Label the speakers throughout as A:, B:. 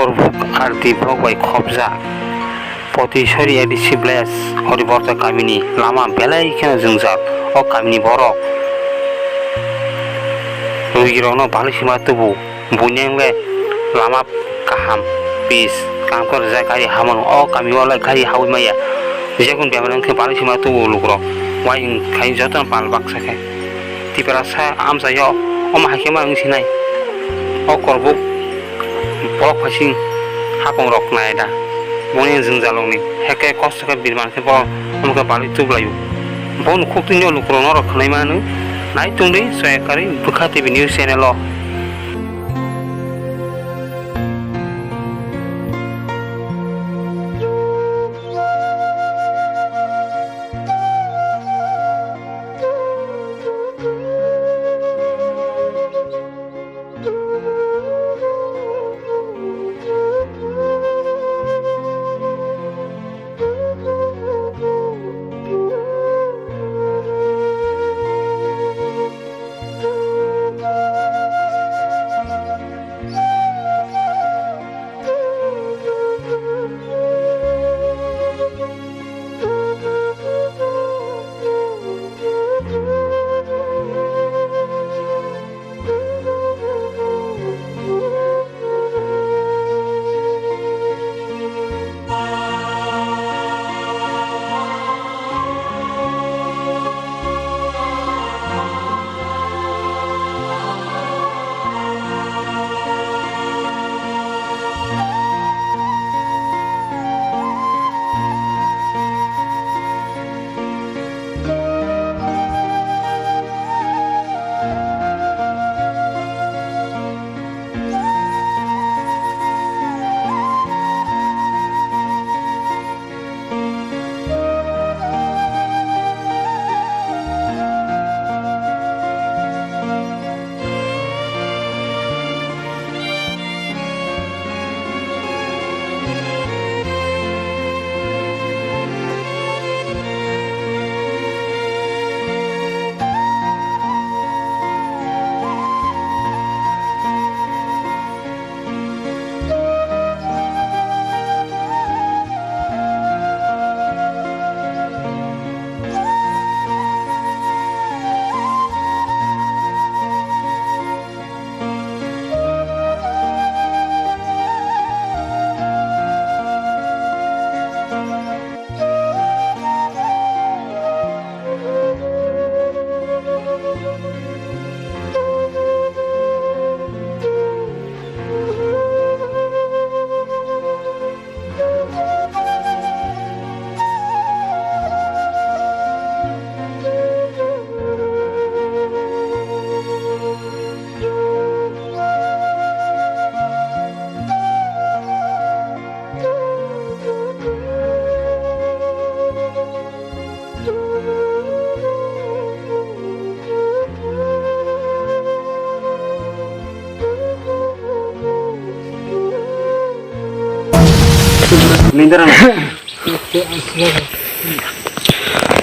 A: Korbuk arti bogbai khobja Potishori edi sibles horiborta kamini lama belai khena jungjal o kamini borok Rugirono bali sima tubu bunyengle lama kaham pis kangkor ja gari hamon o kami wala gari hawi maya jegun beman ke bali sima tubu lugro wain kai jotan pal baksa ke tipera sa amsa yo o ma hakema ngsinai o korbuk borok phasing hapong rok naida boni jungjalongni heke kosto ke birman ke bo amka bali tublayu bon khuktinyo lugro no rok khnai manu nai tungri soyakari bukha tv news channel o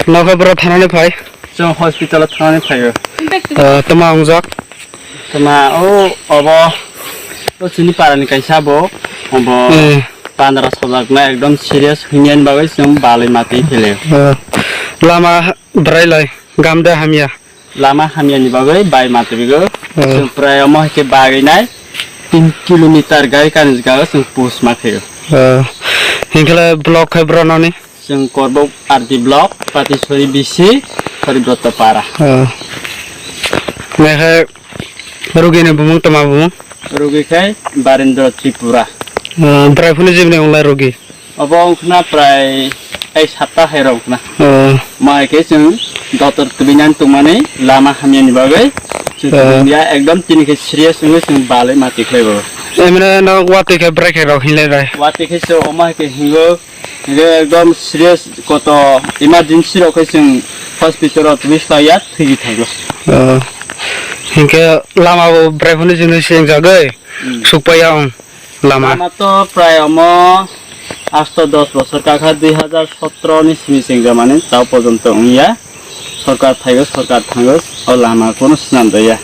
A: Nakabra thanane phai
B: Jong hospital thane phai
A: tama ongjak
B: tama o obo to chini parani kaisa bo obo 15 na ekdom serious hingen bagai sum balai mati phele
A: lama drailai gamda hamia
B: lama hamia ni bagai bai mati bigo sum pray mo ke bagai nai 3 kilometer gai kan jaga sum pus mathe
A: Hingkala blok khai branani
B: sing korbok arti blok Patisori bisi Haribrata para
A: mehe rugine bumung tama bumung
B: rugi khai Barendra Tripura
A: prai phune jibne onlai rugi
B: abong khna prai ai satta herong khna mai ke sing doctor tubinan tumane lama hamyani bagai dia ekdom tini ke serious sing balai mati khaibo
A: emne na wate ke break rok hinle rai
B: wate ke so oma ke hingo ekdom serious koto emergency rok sing hospital ot wislayat thigi thaglo
A: hingke lama bo break phune jibne sing jagai supaya lama
B: to pray omo 8-10 বছর কাকা 2017 ni simi singga mane tau পর্যন্ত ইয়া সরকার থাইগো সরকার থাঙ্গো ও লামা কোন স্নান দয়া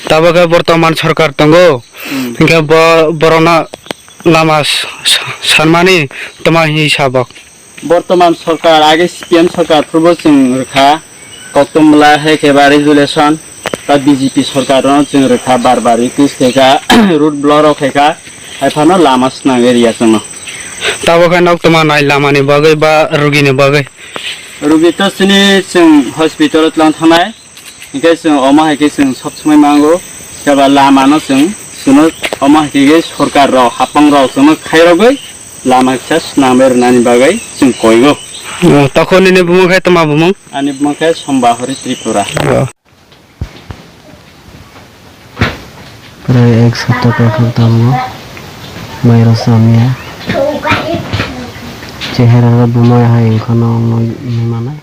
A: Tabaga Bortoman Sarkar Tongo, Inka Borona Lama Sarmani, Tomahi Sabak.
B: বর্তমান সরকার আগে CPM সরকার প্রবচন রেখা কতমলা হেকেবা resolution তা বিজেপি সরকার जों রেখা বারবার ইকুস থেকা রুট ব্লক থেকা এফানো লামাস নাগেরিয়া জন্য
A: Tabaga Nok Tomanai Lamani Bagay ba Rugini Bagay.
B: রুগী তো চিনি जों হসপিটালত লাং থানায় ইকে जों অমা হেকে जों সব সময় মাঙ্গো কেবা লামানো जों सुनो अमा हेके सरकार राव हापं राव जों खायरगै लामा फिसा नामेर नानि बागै जों कयगो
A: তখন এনে বুমুখাই তোমা বুমুং
B: आनि बुंखे सम्बाहरि त्रिपुरा
C: प्राय 1 सप्ताह pertama mayro samya chehara bumai hai khono mana